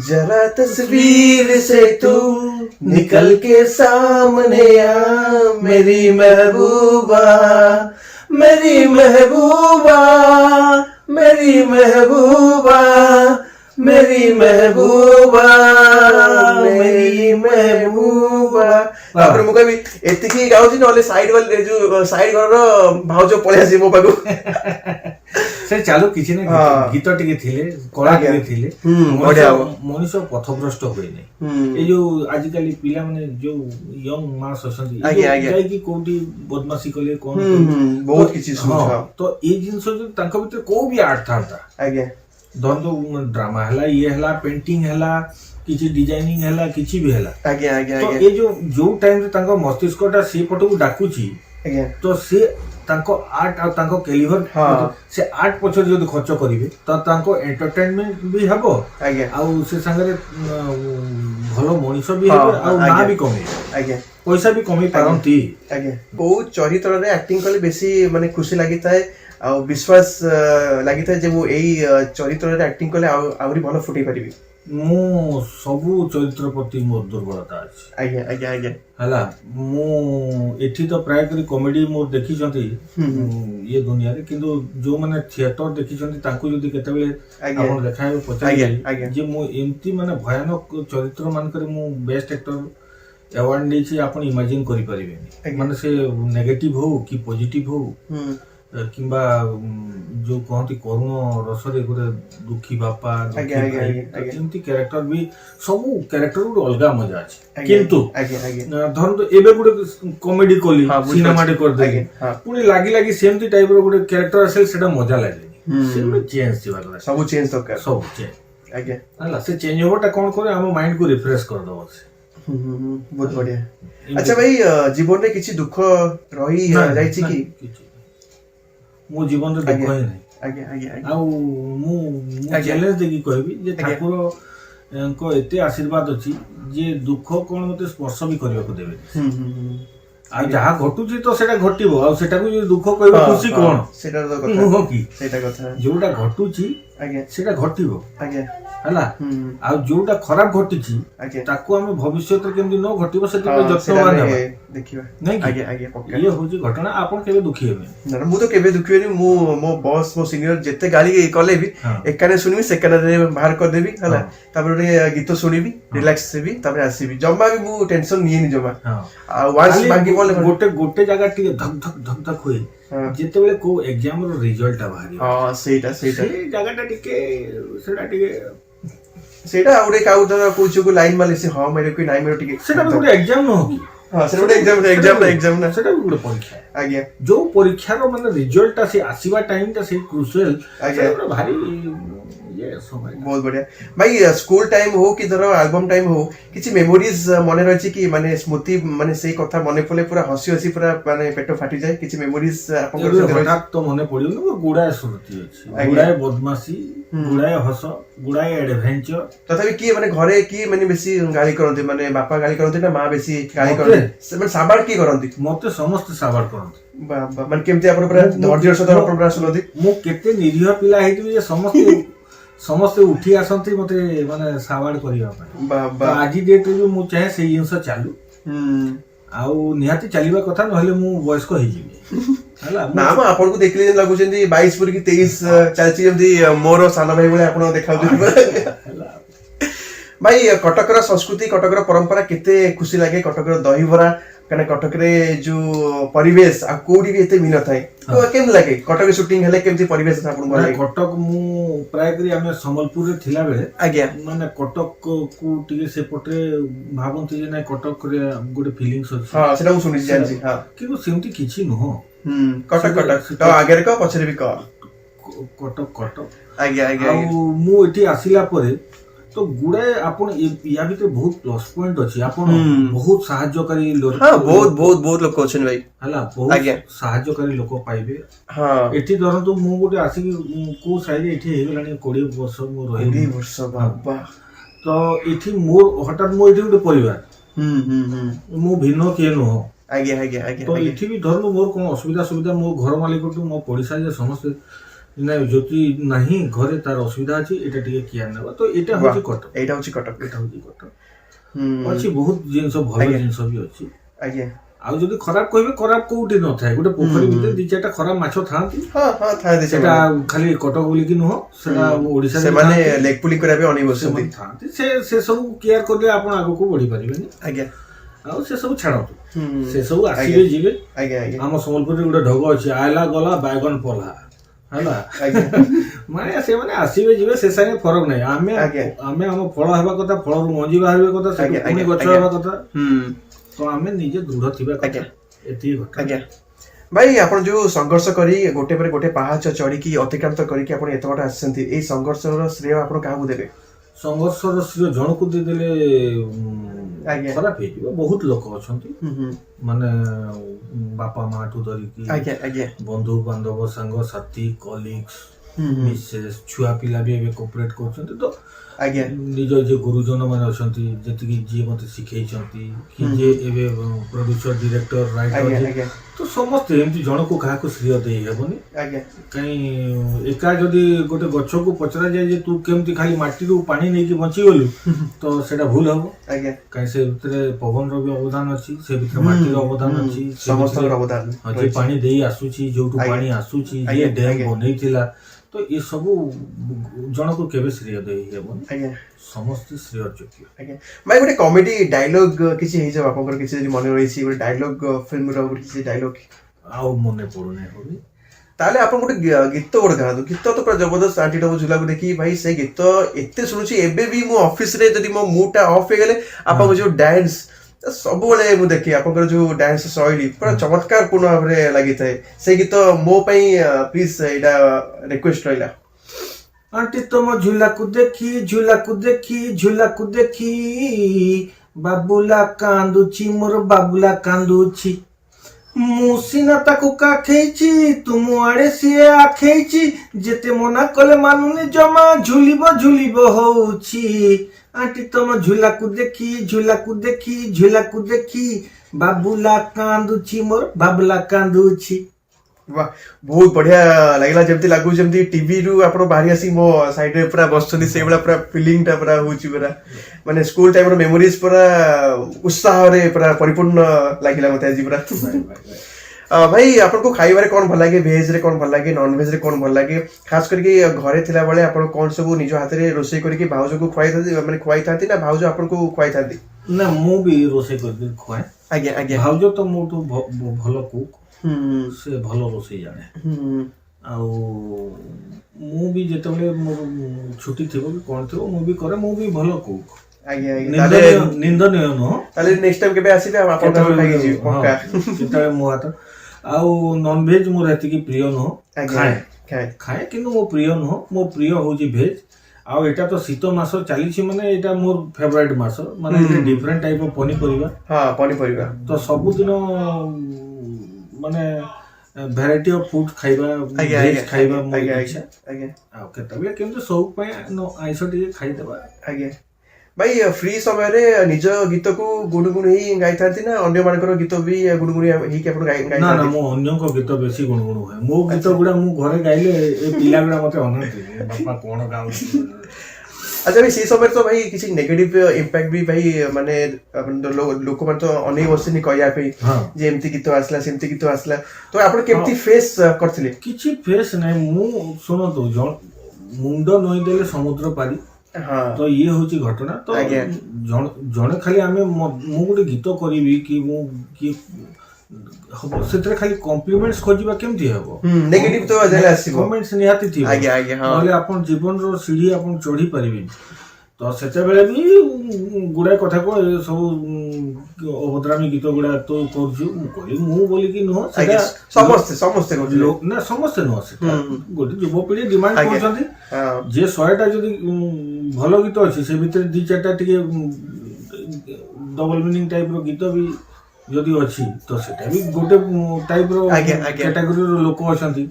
जरा तस्वीर से तू निकल के सामने आ मेरी महबूबा मेरी महबूबा मेरी महबूबा मेरी महबूबा मेरी महबूबा तापर मु कहबी एतिकी गाउची नले साइड वाले जो साइड घर भाउजो पळे आसी मो पागु से चालू किछि नै गीत टिके थिले कला टिके थिले मनुष्य पथभ्रष्ट होय नै ए जो आजिकली पिला माने जो यंग मास असंती जाय कि कोठी बदमाशी कले कोन बहुत किछि सुन तो ए जिंस जो तांको भीतर को भी आर्ट थांता आगे दंदो ड्रामा हला ये हला पेंटिंग हला किछि डिजाइनिंग हला किछि भी हला आगे आगे तो ए जो टाइम रे तांको मस्तिष्कटा से पटो डाकुची आगे तो से तांको आर्ट आ तांको कैलिवर से आर्ट पछर जदी खर्च करिवे त तांको एंटरटेनमेंट भी हबो आगे आ से संगे ଭଲ ମଣିଷ ବି ହେବେ ଆଉ ନାଁ ବି କମେଇବେ, ଆଜ୍ଞା ପଇସା ବି କମେଇ ପାରନ୍ତି। ଆଜ୍ଞା କୋଉ ଚରିତ୍ରରେ ଆକ୍ଟିଂ କଲେ ବେଶୀ ମାନେ ଖୁସି ଲାଗିଥାଏ ଆଉ ବିଶ୍ୱାସ ଲାଗିଥାଏ ଯେ ମୁଁ ଏଇ ଚରିତ୍ରରେ ଆକ୍ଟିଂ କଲେ ଆହୁରି ଭଲ ଫୁଟେଇ ପାରିବି? ମୁଁ ସବୁ ଚରିତ୍ର ପ୍ରତି ମୋର ଦୁର୍ବଳତା ଅଛି। ଆଜ୍ଞା ଆଜ୍ଞା ଆଜ୍ଞା ହେଲା, ମୁଁ ଏଠି ତ ପ୍ରାୟ କରି କମେଡି ମୋର ଦେଖିଛନ୍ତି ଇଏ ଦୁନିଆରେ, କିନ୍ତୁ ଯୋଉମାନେ ଥିଏଟର ଦେଖିଛନ୍ତି ତାଙ୍କୁ ଯଦି କେତେବେଳେ ଆପଣ ଦେଖାହେବେ ପଚାରିବେ ଯେ ମୁଁ ଏମିତି ମାନେ ଭୟାନକ ଚରିତ୍ର ମାନଙ୍କରେ ମୁଁ ବେଷ୍ଟ ଆକ୍ଟର ଆୱାର୍ଡ ନେଇଛି, ଆପଣ ଇମାଜିନ୍ କରିପାରିବେନି। ମାନେ ସେ ନେଗେଟିଭ ହଉ କି ପଜିଟିଭ ହଉ କିମ୍ବା ଯୋଉ କହନ୍ତି କରୁଣ ରସରେ ଗୋଟେ ଦୁଃଖୀ ବାପା ଏମିତି କ୍ୟାରେକ୍ଟର ବି, ସବୁ କ୍ୟାରେକ୍ଟର ଗୋଟେ ଅଲଗା ମଜା ଅଛି। କିନ୍ତୁ ଧରନ୍ତୁ ଏବେ ଗୋଟେ କମେଡି କଲି, ସିନେମାଟେ କରିଦେଲି, ପୁଣି ଲାଗି ଲାଗି ସେମିତି ଟାଇପର ଗୋଟେ କ୍ୟାରେକ୍ଟର ଆସିଲେ ସେଟା ମଜା ଲାଗେନି। ସେ ଗୋଟେ ଚେଞ୍ଜ ଥିବା କଥା, ସବୁ ଚେଞ୍ଜ ଦରକାର, ସବୁ ଚେଞ୍ଜ। ଆଜ୍ଞା ହେଲା, ସେ ଚେଞ୍ଜ ହବାଟା କଣ କରେ ଆମ ମାଇଣ୍ଡ କୁ ରିଫ୍ରେଶ କରିଦବ। ବହୁତ ବଢିଆ। ଆଚ୍ଛା ଭାଇ, ଜୀବନରେ କିଛି ଦୁଃଖ ରହି ଯାଇଛି କି? ମୋ ଜୀବନରେ ଦୁଃଖ ହିଁ ନାହିଁ। ଆଉ ମୁଁ ଚ୍ୟାଲେଞ୍ଜ ଦେଇକି କହିବି ଯେ ଠାକୁରଙ୍କ ଏତେ ଆଶୀର୍ବାଦ ଅଛି ଯେ ଦୁଃଖ କଣ ମତେ ସ୍ପର୍ଶ ବି କରିବାକୁ ଦେବେନି। ଆଉ ଯାହା ଘଟୁଛି ତ ସେଟା ଘଟିବ, ଆଉ ସେଟାକୁ ଯଦି ଦୁଃଖ କହିବ ଖୁସି କଣ? ସେଟା ନୁହଁ କି? ସେଇଟା କଥା, ଯୋଉଟା ଘଟୁଛି ସେଟା ଘଟିବ ହେଲା। ଆଉ ଯୋଉଟା ଖରାପ ଘଟିଛି ତାକୁ ଆମେ ଭବିଷ୍ୟତରେ କେମିତି ନ ଘଟିବ ସେଥିପାଇଁ ଯତ୍ନବାନ ହେବା, ଦେଖିବା ନାଇଁ କି? ଇଏ ହଉଛି ଘଟଣା। ଆପଣ କେବେ ଦୁଃଖୀ ହେବେନି? ମୁଁ ତ କେବେ ଦୁଃଖୀ ହେବେନି। ମୁଁ ମୋ ବସ୍, ମୋ ସିନିୟର ଯେତେ ଗାଳି କଲେ ବି ଏକାନେ ଶୁଣିବି, ସେକାନରେ ବାହାର କରିଦେବି ହେଲା। ତାପରେ ଗୋଟେ ଗୀତ ଶୁଣିବି, ରିଲାକ୍ସ ହେବି, ତାପରେ ଆସିବି। ଜମା ବି ମୁଁ ଟେନସନ ନିଏନି ଜମା। ଆଉ ଗୋଟେ ଜାଗା ଟିକେ ଧକ ଧକ ଧକ ଧକ ହୁଏ ଯେତେବେଳେ କୋଉ ଏକ୍ସାମ ର ରିଜଲ୍ଟ ଟା ବାହାରିବ। ସେଇଟା ସେଇ ଜାଗାଟା ଟିକେ ସେଇଟା ଆଉ ଗୋଟେ କାଉ ଧର କୋଉ ଝିଅକୁ ଲାଇନ ମାରିଲେ ସେ ହଁ ମାରିବ କି ନାଇଁ ମାରିବ ଟିକେ, ସେଟା ଗୋଟେ ଏକ୍ସାମ ନୁହଁ କି? ସେଟା ଗୋଟେ ଏକ୍ସାମ ନା, ସେଟା ବି ଗୋଟେ ପରୀକ୍ଷା। ଆଜ୍ଞା, ଯୋଉ ପରୀକ୍ଷାର ମାନେ ରିଜଲ୍ଟ ଟା ସେ ଆସିବା ଟାଇମ ଟା ସେଇ କ୍ରୁସିଆଲ, ସେଟା ଭାରି ବହୁତ ବଢିଆ। ଭାଇ ସ୍କୁଲ ଟାଇମ ହଉ କି ଧର ଆଲବମ ଟାଇମ ହଉ, କିଛି ମେମୋରିଜ ମନେ ରହିଛି କି? ମାନେ ସ୍ମୃତି, ମାନେ ସେଇ କଥା ମନେ ପଡିଲେ ପୁରା ହସି ହସି ପୁରା ମାନେ ପେଟ ଫାଟିଯାଏ। କିଛି ମେମୋରିଜ ହଠାତ୍ ତ ମନେ ପଡିବନି, ମୋର ଗୁଡାଏ ସ୍ମୃତି ଅଛି, ଗୁଡାଏ ବଦମାସି, ଗୁଡାଏ ହସ, ଗୁଡାଏ ଆଡଭେଞ୍ଚର। ତଥାପି କିଏ ମାନେ ଘରେ କିଏ ମାନେ ବେଶୀ ଗାଳି କରନ୍ତି? ମାନେ ବାପା ଗାଳି କରନ୍ତି ନା ମା ବେଶୀ ଗାଳି କରନ୍ତି? ସେମାନେ ସାବାଡ କିଏ କରନ୍ତି? ମତେ ସମସ୍ତେ ସାବାଡ କରନ୍ତି। ମାନେ କେମିତି ଆପଣ ପୁରା ଧୈର୍ଯ୍ୟର ସହିତ ଆପଣ ପୁରା ଶୁଣନ୍ତି? ମୁଁ କେତେ ନିରୀହ ପିଲା ହେଇଥିବି ଯେ ସମସ୍ତେ ଉଠି ଆସନ୍ତି ମତେ ମାନେ ସାବାଡ କରିବା ପାଇଁ। ଆଜି ଡେଟରେ ବି ମୁଁ ଚାହେଁ ସେଇ ଜିନିଷ ଚାଲୁ, ଆଉ ନିହାତି ଚାଲିବା କଥା, ନହେଲେ ମୁଁ ବୟସ୍କ ହେଇଯିବି ହେଲା। ନା ମ ଆପଣଙ୍କୁ ଦେଖିଲେ ଯେମିତି ଲାଗୁଛନ୍ତି 22 ପୁରିକି 23 ଚାଲିଛି, ଯେମିତି ମୋର ସାନ ଭାଇ ଭଳିଆ ଆପଣ ଦେଖାଉଛନ୍ତି। ଭାଇ କଟକର ସଂସ୍କୃତି, କଟକର ପରମ୍ପରା କେତେ ଖୁସି ଲାଗେ। କଟକର ଦହିବରା, କାରଣ କଟକରେ ଯୋଉ ପରିବେଶ ଆଉ କୋଉଠି ବି ଏତେ ଭିନ୍ନ ଥାଏ। କେମିତି ଲାଗେ କଟକରେ ସୁଟିଂ ହେଲେ? କେମିତି ପରିବେଶ ଆପଣଙ୍କୁ ଲାଗେ? କଟକ ମୁଁ ପ୍ରାୟ କରି ଆମେ ସମ୍ବଲପୁରରେ ଥିଲା ବେଳେ ମାନେ କଟକକୁ ଟିକେ ସେପଟେ ଭାବନ୍ତି ଯେ ନାଇଁ କଟକରେ ଗୋଟେ ଫିଲିଙ୍ଗସ ଅଛି। ସେଟା ମୁଁ ଶୁଣିଛି, ଜାଣିଛି। କିନ୍ତୁ ସେମିତି କିଛି ନୁହଁ। କଟକ ତ ଆଗରେ କହ ପଛରେ ବି କହ, କଟକ। ଆଜ୍ଞା ଆଜ୍ଞା। ଆଉ ମୁଁ ଏଠି ଆସିଲା ପରେ ତ ଗୁଡାଏ ଆପଣ ୟା ଭିତରେ ବହୁତ ପ୍ଲସ ପଏଣ୍ଟ ଅଛି। ଆପଣ ବହୁତ ସାହାଯ୍ୟକାରୀ ଲୋକ, ବହୁତ ଲୋକ ଅଛନ୍ତି ଭାଇ ହେଲା, ବହୁତ ସାହାଯ୍ୟକାରୀ ଲୋକ ପାଇବେ। ଏଠି ଧରନ୍ତୁ ମୁଁ ଗୋଟେ ଆସିକି କୋଉ ସାଇଡ୍ ଏଠି ହେଇଗଲାଣି 20 ବର୍ଷ ମୁଁ ରହିଲି, ତ ଏଠି ମୋର ହଠାତ୍ ମୁଁ ଏଠି ଗୋଟେ ପରିବାର, ମୁଁ ଭିନ୍ନ କିଏ ନୁହଁ। ତ ଏଠି ବି ଧରନ୍ତୁ ମୋର କଣ ଅସୁବିଧା ମୋ ଘର ମାଲିକଠୁ ମୋ ପଡିଶା ଯେ ସମସ୍ତେ ନାଇଁ ଯଦି ନାହିଁ ଘରେ ତାର ଅସୁବିଧା ଅଛି, ଏଇଟା ଟିକେ କିଏ ନେବା। ତ ଏଇଟା ହଉଛି କଟକ, ଏଇଟା ହଉଛି କଟକ ଅଛି। ବହୁତ ଜିନିଷ ଭଲ ଜିନିଷ ବି ଅଛି। ଆଉ ଯଦି ଖରାପ କହିବେ, ଖରାପ କୋଉଠି ନଥାଏ। ଗୋଟେ ପୋଖରୀ ଭିତରେ 2-4ଟା ଖରାପ ମାଛ ଥାଆନ୍ତି, ସେଟା ଖାଲି କଟକ ବୋଲିକି ନୁହଁ, ସେଟା ଓଡିଶାରେ ସେମାନେ ଲେଗ ପୁଲିଂ କରିବା ପାଇଁ ଅନେଇ ବସିଛନ୍ତି ଥାଆନ୍ତି। ସେ ସବୁ କେୟାର କଲେ ଆପଣ ଆଗକୁ ବଢି ପାରିବେନି। ଆଉ ସେ ସବୁ ଛାଡନ୍ତୁ, ସେ ସବୁ ଆସିବେ ଯିବେ। ଆମ ସମ୍ବଲପୁରରେ ଗୋଟେ ଢଗ ଅଛି, ଆଇଲା ଗଲା ବାଇଗଣ ପଲା ହେଲା। ମାନେ ସେମାନେ ଆସିବେ ଯିବେ, ସେ ସାଙ୍ଗେ ଫରକ ନାହିଁ। ଆମେ ଆମ ଫଳ ହେବା କଥା, ଫଳରୁ ମଞ୍ଜି ବାହାରିବା କଥା, ପୁଣି ଗଛ ହେବା କଥା। ତ ଆମେ ନିଜେ ଦୃଢ ଥିବା କଥା, ଏତିକି କଥା। ଭାଇ ଆପଣ ଯୋଉ ସଂଘର୍ଷ କରି ଗୋଟେ ପରେ ଗୋଟେ ପାହାଚ ଚଢିକି ଅତିକ୍ରାନ୍ତ କରିକି ଆପଣ ଏତେ ବାଟ ଆସିଛନ୍ତି, ଏଇ ସଂଘର୍ଷର ଶ୍ରେୟ ଆପଣ କାହାକୁ ଦେବେ? ସଂଘର୍ଷର ଶ୍ରେୟ ଜଣକୁ ଦେଇଦେଲେ ଖରାପ ହେଇଯିବ। ବହୁତ ଲୋକ ଅଛନ୍ତି, ମାନେ ବାପା ମା ଠୁ ଧରିକି ବନ୍ଧୁ ବାନ୍ଧବ, ସାଙ୍ଗସାଥି, କଲିଗ୍ସ, ମିସେସ୍ ଛୁଆ ପିଲା ବି ଏବେ କୋପରେଟ୍ କରୁଛନ୍ତି। ତ ଆଜ୍ଞା ନିଜ ଯେ ଗୁରୁଜନ ମାନେ ଅଛନ୍ତି ଯେତିକି ଯିଏ ମତେ ଶିଖେଇଛନ୍ତି କି ଯିଏ ଏବେ ପ୍ରଡ୍ୟୁସର ଡିରେକ୍ଟର ରାଇଟର ତ ସମସ୍ତେ ଏମିତି ଜଣକୁ କାହାକୁ ଶ୍ରେୟ ଦେଇ ହେବନି। କାହିଁ ଏକା ଯଦି ଗୋଟେ ଗଛକୁ ପଚରାଯାଏ ଯେ ତୁ କେମିତି ଖାଲି ମାଟିରୁ ପାଣି ନେଇକି ବଞ୍ଚିଗଲୁ ତ ସେଇଟା ଭୁଲ ହବ। କାହିଁ ସେ ଭିତରେ ପବନର ବି ଅବଦାନ ଅଛି, ସେ ଭିତରେ ମାଟିର ଅବଦାନ ଅଛି, ସମସ୍ତଙ୍କର ଅବଦାନ। ଯିଏ ପାଣି ଦେଇ ଆସୁଛି, ଯୋଉଠୁ ପାଣି ଆସୁଛି, ଯିଏ ଡ୍ୟାମ୍ ବନେଇଥିଲା, ତ ଏ ସବୁ ଜଣକୁ କେବେ ଶ୍ରେୟ ଦେଇ ହେବନି, ସମସ୍ତେ ଶ୍ରେୟ ଯୋଗ୍ୟ। ଭାଇ ଗୋଟେ କମେଡି ଡାଇଲଗ କିଛି ହେଇଯାଉ ଆପଣଙ୍କର, କିଛି ଯଦି ମନେ ରହିଛି ଗୋଟେ ଡାଇଲଗ ଫିଲ୍ମର କିଛି ଡାଇଲଗ ଆଉ ମନେ ପଡୁନି ହବି, ତାହେଲେ ଆପଣ ଗୋଟେ ଗୀତ ଗୋଟେ ଗାଆନ୍ତୁ। ଗୀତ ତ ପୁରା ଜବରଦସ୍ତ ଆଣ୍ଟି ଟମ ଝୁଲାକୁ ଦେଖି ଭାଇ ସେ ଗୀତ ଏତେ ଶୁଣୁଛି ଏବେ ବି ମୁଁ ଅଫିସରେ ଯଦି ମୋ ମୁଡଟା ଅଫ୍ ହେଇଗଲେ ଆପଣଙ୍କ ଯୋଉ ଡ୍ୟାନ୍ସ ସବୁବେଳେ ମୁଁ ଦେଖି ଆପଣଙ୍କର ଯୋଉ ଡ୍ୟାନ୍ସ ଶୈଳୀ ପୁରା ଚମତ୍କାର ପୂର୍ଣ୍ଣ ଭାବରେ ଲାଗିଥାଏ। ସେ ଗୀତ ମୋ ପାଇଁ ପ୍ଲିଜ ଏଇଟା ରିକ୍ୱେଷ୍ଟ ରହିଲା। ଆଣ୍ଟି ତମ ଝୁଲାକୁ ଦେଖି ଝୁଲାକୁ ଦେଖି ଝୁଲାକୁ ଦେଖି ବାବୁଲା କାନ୍ଦୁଛି, ମୋର ବାବୁଲା କାନ୍ଦୁଛି, ମୁଁ ସିନା ତାକୁ କାଖେଇଛି, ତୁମ ଆଡେ ସିଏ ଆଖେଇଛି, ଯେତେ ମନା କଲେ ମାନୁନି ଜମା, ଝୁଲିବ ଝୁଲିବ ହଉଛି। ଆଣ୍ଟି ତମ ଝୁଲାକୁ ଦେଖି ଝୁଲାକୁ ଦେଖି ଝୁଲାକୁ ଦେଖି ବାବୁଲା କାନ୍ଦୁଛି, ମୋର ବାବୁଲା କାନ୍ଦୁଛି। वाह बहुत बढ़िया लगला, जमती लागू जमती टीवी रु आपण बाहरी आसी मो साइड रे पूरा बसछनी से बड़ा पूरा फीलिंग टा पूरा होची पूरा माने स्कूल टाइम रो मेमोरीज पूरा उत्साह रे पूरा परिपूर्ण लागिला मते आज पूरा। भाई आपन को खाइबारे कोन भल लागे, वेज रे कोन भल लागे, नॉन वेज रे कोन भल लागे, खास करके घरे थिला बेले आपन कोन सब निजो हाथ रे रोसई करके भाउजो को खुआई थाती, माने खुआई थाती ना भाउजो आपन को खुआई थाती? ना मु भी रोसई करके खुआए। आज्ञा आज्ञा भाउजो तो मो तो भलो कुक, से भलो रोसई जाने। आउ मु भी जेतबे मोर छुट्टी थिबो कि कोन थिबो मु भी करे, मु भी भलो कुक। आज्ञा निंद नियो न ताले नेक्स्ट टाइम केबे आसीबे आपन का खाइ जी पक्का केतबे मु हाथ। आउ नॉन वेज मोर एति की प्रिय न खाए खाए किंतु मो प्रिय न, मो प्रिय होजी वेज। आउ एटा तो शीत मास चली माने एटा मोर फेवरेट मास, माने डिफरेंट टाइप ऑफ पनी परिबा। हां पनी परिबा तो सब दिन माने वैरायटी ऑफ फूड खाइबा, वेज खाइबा मोर इच्छा। आ केतबे किंतु सब पय आइसो टिके खाइ देबा। भाई फ्री समय रे निज गीत को गुणगुण ही गाई थाती ना अन्य मानकर गीत भी गुणगुण ही के अपन गाई ना ना मो अन्य को गीत बेसी गुणगुण होय। मो गीत गुडा मु घरे गाइले ए पिला गुडा मते अनंती बापा कोन गाउ। अच्छा भाई सी समय तो भाई किसी नेगेटिव इंपैक्ट भी भाई माने लोक मन तो अनै बसिनी कहया पे जे एमती गीत आसला सेमती गीत आसला तो आपण केमती फेस करथिले? किछि फेस नै, मु सुनो तो मुंडो नई देले समुद्र पारी। तो ये होची घटना। तो जणे खाली आमे मु गुटे गीत करिवि कि मु कि हबो सेतरे खाली कॉम्प्लीमेंट्स खोजिबा केमती हबो? नेगेटिव तो आजले आसीबो, कमेंट्स निहाती थी। आज्ञा आज्ञा हां बोले अपन जीवन रो सीढ़ी अपन चढ़ी परिबि। तो सेते बेले भी गुडा कथा को सब अभद्रामी गीत गुडा तो करजु मु कहि मु बोली कि नो सेटा समस्त करजु लोक ना समस्त नो सेटा गोटे युवपीढ़ी डिमांड करछंती जे 100 टा जदी भलो गीत अछि से भीतर 2-4 टा टिके डबल मीनिंग टाइप रो गीत भी जदी अछि तो सेटा भी गोटे टाइप रो कैटेगरी रो लोक अछंती।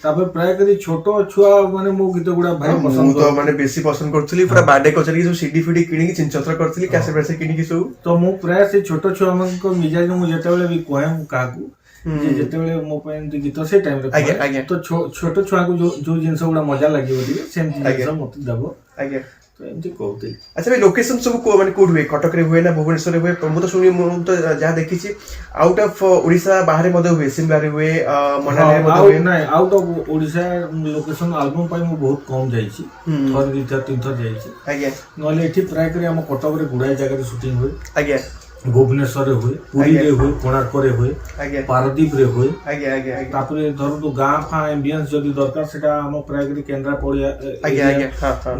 तापर प्राय करी छोटो छुआ माने मो गीत गुडा भाई पसंद तो माने बेसी पसंद करथली पूरा बाडे कचरी जो सीडी फीडी किनी की चिंचत्र करथली कैसे वैसे किनी की सब। तो मो प्राय से छोटो छुआ मन को मिजाज मु जेतेबेले भी कोहे मु काकू जे जेतेबेले मो पयन गीत से टाइम रे तो छोटो छुआ को जो जिंस गुडा मजा लागियो दिए सेम जिंस मत दबो। आज्ञा तो एमती कहते। अच्छा भाई लोकेशन सब को माने कोड हुए, कटक रे हुए ना भुवनेश्वर रे हुए? मु तो सुनी मु तो जा देखि छी आउट ऑफ ओडिसा बाहर मधे हुए, शिमला रे हुए, मनाली रे मधे हुए ना? Out of Odisha location album पाई मु बहुत कम जाई छी, थर 2-3 थर जाई छी। आज्ञा नले एठी प्राय करे हम कटक रे गुडाय जगह रे शूटिंग हुए। आज्ञा भुवनेश्वर रे हुए, पुरी रे हुए, कोणार्क रे हुए, पारादीप रे हुए। तापरे धर तो गां फा एम्बियंस जदी दरकार सेटा हम प्राय करी केंद्रा पड़िया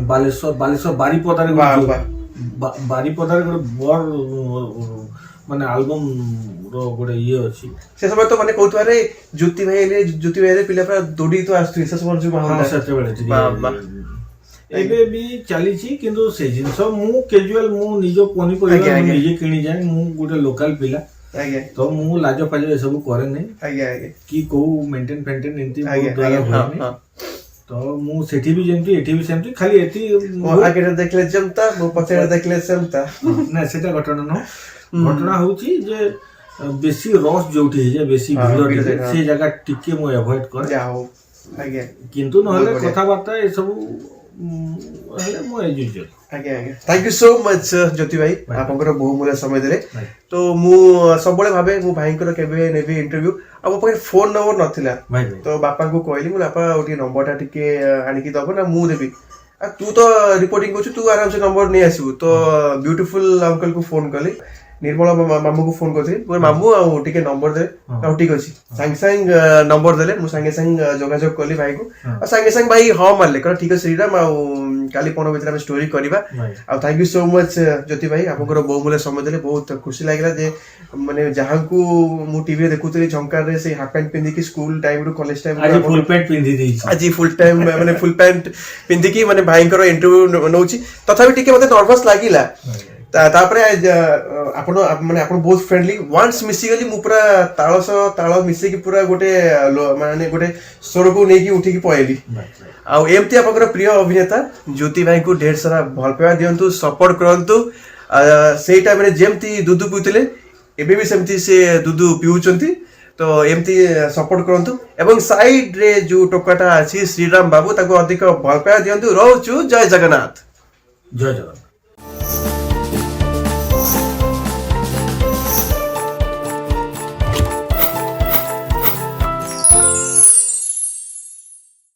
बालेश्वर बारीपदा रे बारीपदा रे बर माने एल्बम रो गोटे ये अछि। से समय तो माने कहतवा रे ज्योति भाई रे पिला पूरा दोडी तो आस्तु से समय जो माहौल सेते बेले एबे भी चली छी किंतु से जिंस मु कैजुअल मु निजो पनी परिवा निजे किनी जाय, मु गोटे लोकल पिला। तो मु लाजो फाजो ए सब करे नै। कि को मेंटेन फेंटेन एंती बहुत द्वारा होय नै। तो मु सेठी भी जेमती एठी भी सेमती खाली एठी आगे देखले जमता मु पछे देखले सेमता ना सेटा घटना न घटना होची जे बेसी रस जोठी जे बेसी भीड़ से जगह टिके मु अवॉइड कर जाओ आगे किंतु नहले कथा बार्ता ए सब हले मु एज यूजुअल आगे आगे थैंक यू सो मच ज्योति भाई आपनकर बहुमूल्य समय देले तो मु सबले भाबे मु भाईंकर केबे नेबी इंटरव्यू अब पके फोन नंबर नथिला तो बापा को कहली मु बापा ओटी नंबर टा टिके आनी की दबो ना मु देबी तू तो रिपोर्टिंग करछु तू आराम से नंबर नहीं आसीबू तो ब्यूटीफुल अंकल को फोन कली निर्मल मामू को फोन करथि मामू आ टिके नंबर दे आ ठीक अछि संग संग नंबर देले मु संगे संग जोगाजोग कली भाई को आ संगे संग भाई हां मारले कर ठीक अछि श्रीराम आ काली पनो भीतर हम स्टोरी करबा आ थैंक यू सो मच ज्योति भाई आपनकर बहुमूल्य समय देले बहुत खुशी लागला जे माने जहां को मु टीवी देखुतली झंकार रे से हाफ पैंट पिंदी की स्कूल टाइम रो कॉलेज टाइम आज फुल पैंट पिंदी दी आज फुल टाइम माने फुल पैंट पिंदी की माने भाईंकर इंटरव्यू नउची तथापि टिके मते नर्वस लागिला तापरे आपण माने आपण बहुत फ्रेंडली वंस मिसी गली मु पूरा ताळ मिसी की पूरा गोटे माने गोटे स्वर को नेकी उठी की पयली आ एमती आपनकर प्रिय अभिनेता ज्योति भाई को ढेर सारा भल पावा दियंतु सपोर्ट करंतु सेई टाइम रे जेमती दूध पिउतले एबे भी सेमती से दूध पिउचंती तो एमती सपोर्ट करंतु एवं साइड रे जो टोकाटा अछि श्रीराम बाबू ताको अधिक भल पावा दियंतु रहउछु जय जगन्नाथ जय जगन्नाथ।